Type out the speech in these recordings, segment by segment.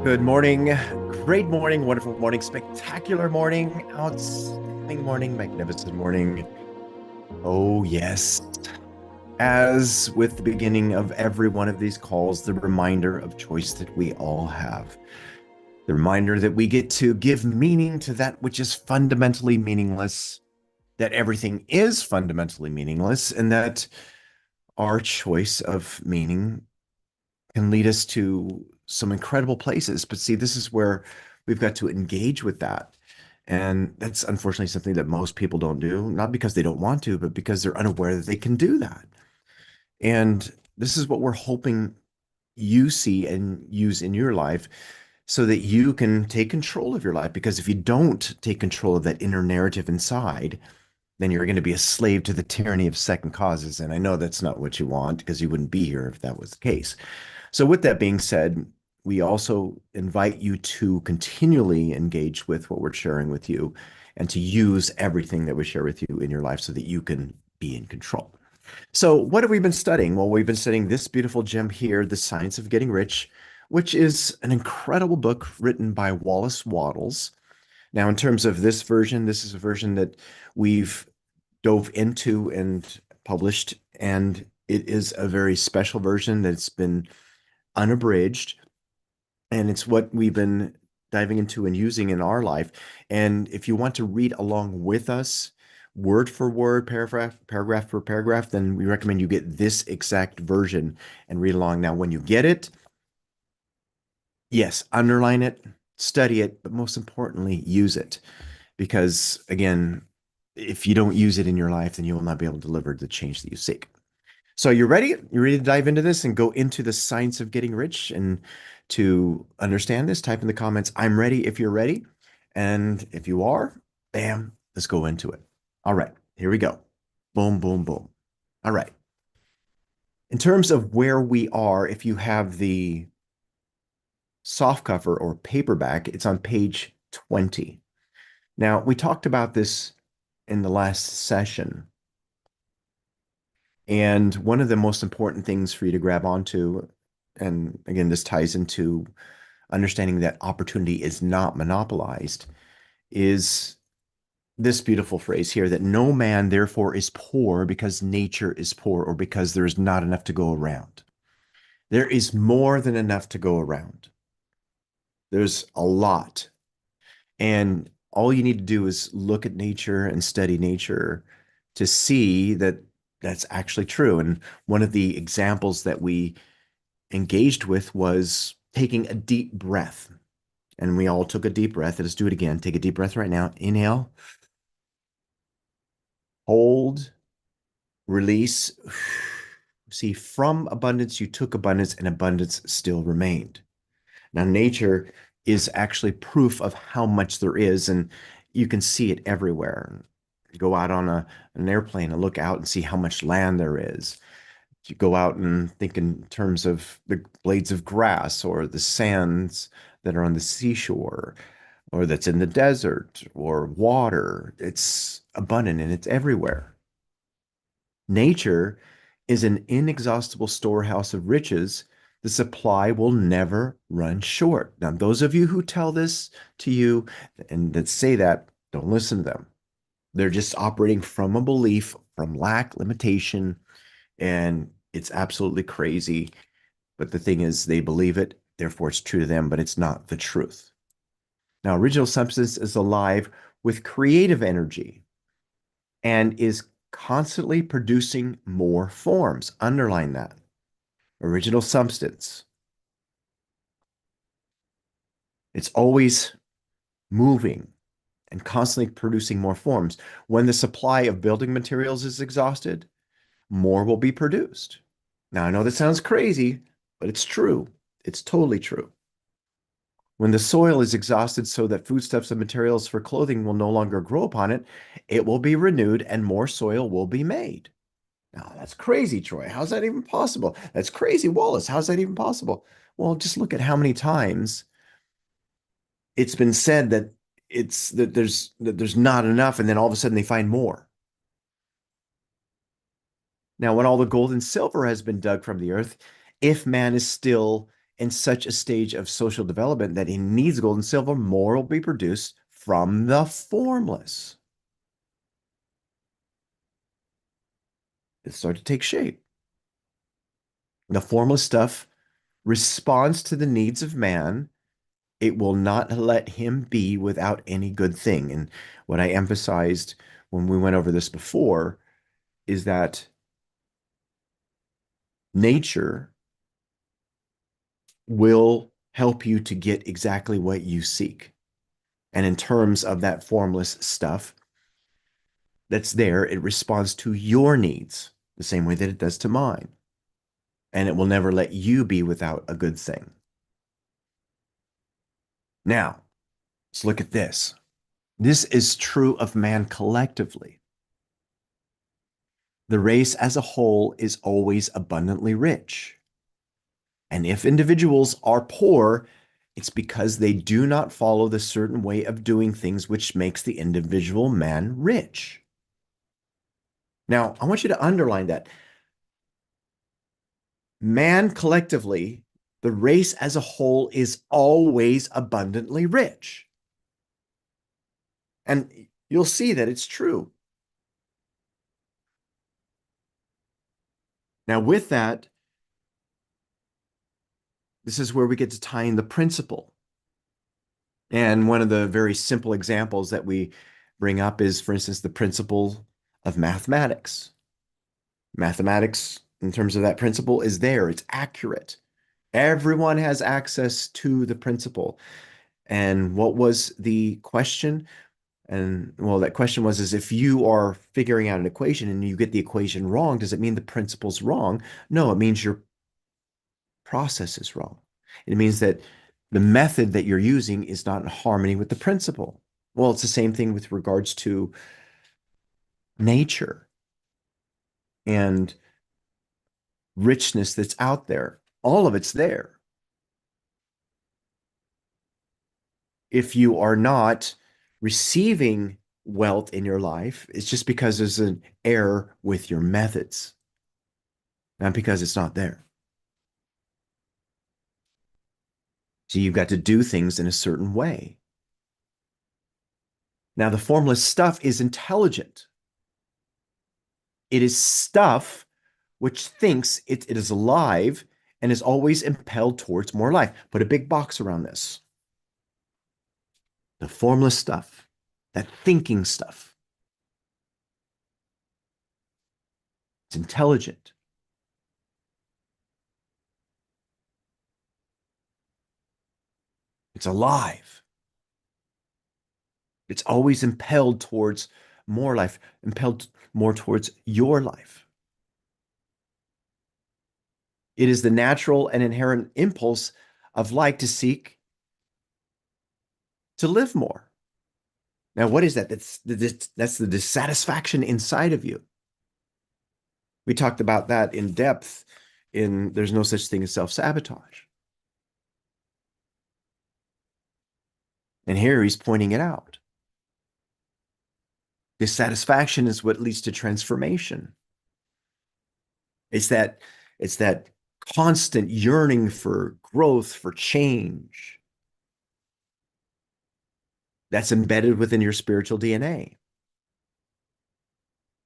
Good morning, great morning, wonderful morning, spectacular morning, outstanding morning, magnificent morning. Oh, yes. As with the beginning of every one of these calls, the reminder of choice that we all have. The reminder that we get to give meaning to that which is fundamentally meaningless, that everything is fundamentally meaningless, and that our choice of meaning can lead us to some incredible places. But see, this is where we've got to engage with that. And that's unfortunately something that most people don't do, not because they don't want to, but because they're unaware that they can do that. And this is what we're hoping you see and use in your life so that you can take control of your life. Because if you don't take control of that inner narrative inside, then you're going to be a slave to the tyranny of second causes. And I know that's not what you want because you wouldn't be here if that was the case. So, with that being said, we also invite you to continually engage with what we're sharing with you and to use everything that we share with you in your life so that you can be in control. So, what have we been studying? Well, we've been studying this beautiful gem here, The Science of Getting Rich, which is an incredible book written by Wallace Wattles. Now, in terms of this version, this is a version that we've dove into and published, and it is a very special version that's been unabridged. And it's what we've been diving into and using in our life. And if you want to read along with us, word for word, paragraph for paragraph, then we recommend you get this exact version and read along. Now, when you get it, yes, underline it, study it, but most importantly, use it. Because again, if you don't use it in your life, then you will not be able to deliver the change that you seek. So you ready? You ready to dive into this and go into the science of getting rich and to understand this? Type in the comments, I'm ready if you're ready. And if you are, bam, let's go into it. All right, here we go. Boom, boom, boom. All right. In terms of where we are, if you have the soft cover or paperback, it's on page 20. Now, we talked about this in the last session. And one of the most important things for you to grab onto, and again, this ties into understanding that opportunity is not monopolized, is this beautiful phrase here that no man therefore is poor because nature is poor or because there's not enough to go around. There is more than enough to go around. There's a lot. And all you need to do is look at nature and study nature to see that that's actually true. And one of the examples that we engaged with was taking a deep breath. And we all took a deep breath. Let's do it again. Take a deep breath right now. Inhale, hold, release. See, from abundance, you took abundance, and abundance still remained. Now, nature is actually proof of how much there is, and you can see it everywhere. Go out on an airplane and look out and see how much land there is. You go out and think in terms of the blades of grass or the sands that are on the seashore or that's in the desert or water. It's abundant and it's everywhere. Nature is an inexhaustible storehouse of riches. The supply will never run short. Now, those of you who tell this to you and that say that, don't listen to them. They're just operating from a belief, from lack, limitation, and it's absolutely crazy. But the thing is, they believe it, therefore it's true to them, but it's not the truth. Now, original substance is alive with creative energy and is constantly producing more forms. Underline that. Original substance. It's always moving and constantly producing more forms. When the supply of building materials is exhausted, more will be produced. Now, I know that sounds crazy, but it's true. It's totally true. When the soil is exhausted so that foodstuffs and materials for clothing will no longer grow upon it, it will be renewed and more soil will be made. Now, that's crazy, Troy. How's that even possible? That's crazy, Wallace. How's that even possible? Well, just look at how many times it's been said that there's not enough, and then all of a sudden they find more. Now, when all the gold and silver has been dug from the earth, if man is still in such a stage of social development that it needs gold and silver, more will be produced from the formless. It started to take shape. The formless stuff responds to the needs of man. It will not let him be without any good thing. And what I emphasized when we went over this before is that nature will help you to get exactly what you seek. And in terms of that formless stuff that's there, it responds to your needs the same way that it does to mine. And it will never let you be without a good thing. Now, let's look at this. This is true of man collectively. The race as a whole is always abundantly rich. And if individuals are poor, it's because they do not follow the certain way of doing things which makes the individual man rich. Now, I want you to underline that. Man collectively, the race as a whole is always abundantly rich. And you'll see that it's true. Now, with that, this is where we get to tie in the principle. And one of the very simple examples that we bring up is, for instance, the principle of mathematics. Mathematics, in terms of that principle, is there, it's accurate. Everyone has access to the principle. And what was the question? And well, that question was, is if you are figuring out an equation and you get the equation wrong, does it mean the principle's wrong? No, it means your process is wrong. It means that the method that you're using is not in harmony with the principle. Well, it's the same thing with regards to nature and richness that's out there. All of it's there. If you are not receiving wealth in your life, it's just because there's an error with your methods, not because it's not there. So you've got to do things in a certain way. Now, the formless stuff is intelligent. It is stuff which thinks it is alive and is always impelled towards more life. Put a big box around this. The formless stuff, that thinking stuff. It's intelligent. It's alive. It's always impelled towards more life, impelled more towards your life. It is the natural and inherent impulse of life to seek to live more. Now, what is that? That's the dissatisfaction inside of you. We talked about that in depth in There's No Such Thing as Self-Sabotage. And here he's pointing it out. Dissatisfaction is what leads to transformation. It's that constant yearning for growth, for change. That's embedded within your spiritual DNA.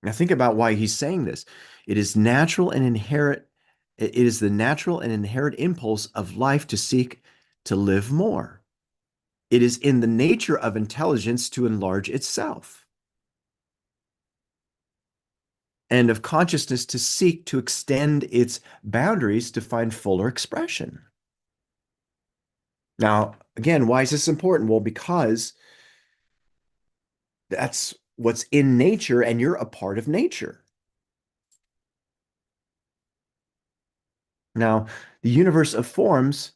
Now think about why he's saying this. It is natural and inherent. It is the natural and inherent impulse of life to seek to live more. It is in the nature of intelligence to enlarge itself, and of consciousness to seek to extend its boundaries to find fuller expression. Now, again, why is this important? Well, because that's what's in nature, and you're a part of nature. Now, the universe of forms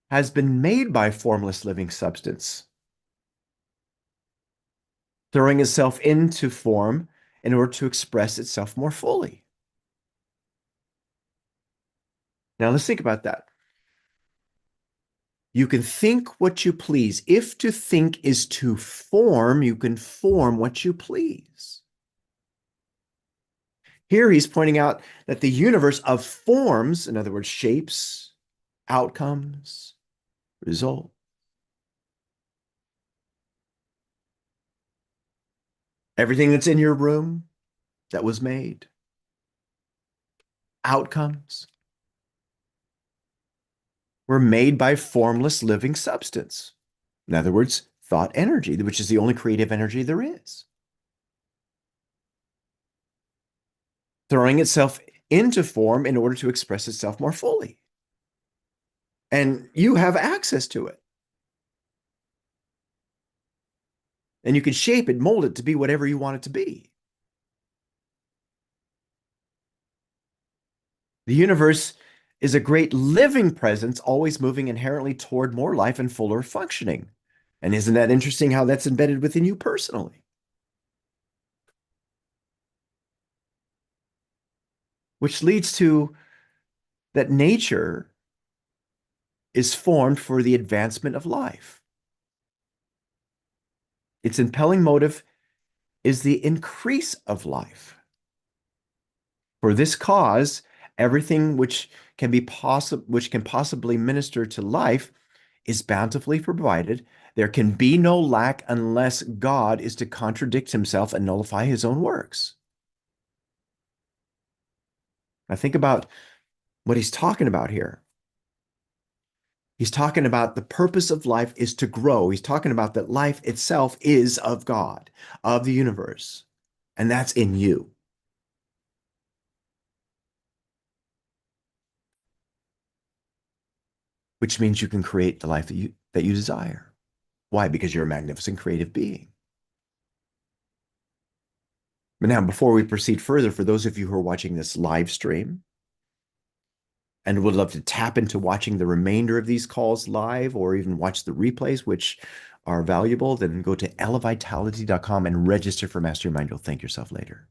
has been made by formless living substance, throwing itself into form in order to express itself more fully. Now, let's think about that. You can think what you please. If to think is to form, you can form what you please. Here he's pointing out that the universe of forms, in other words, shapes, outcomes, result. Everything that's in your room that was made, outcomes, were made by formless living substance. In other words, thought energy, which is the only creative energy there is. Throwing itself into form in order to express itself more fully. And you have access to it. And you can shape it, mold it to be whatever you want it to be. The universe is a great living presence, always moving inherently toward more life and fuller functioning. And isn't that interesting how that's embedded within you personally? Which leads to that nature is formed for the advancement of life. Its impelling motive is the increase of life. For this cause, everything which can possibly minister to life is bountifully provided. There can be no lack unless God is to contradict himself and nullify his own works. Now think about what he's talking about here. He's talking about the purpose of life is to grow. He's talking about that life itself is of God, of the universe, and that's in you. Which means you can create the life that you desire. Why? Because you're a magnificent creative being. But now, before we proceed further, for those of you who are watching this live stream and would love to tap into watching the remainder of these calls live or even watch the replays, which are valuable, then go to elevitality.com and register for Master Your Mind. You'll thank yourself later.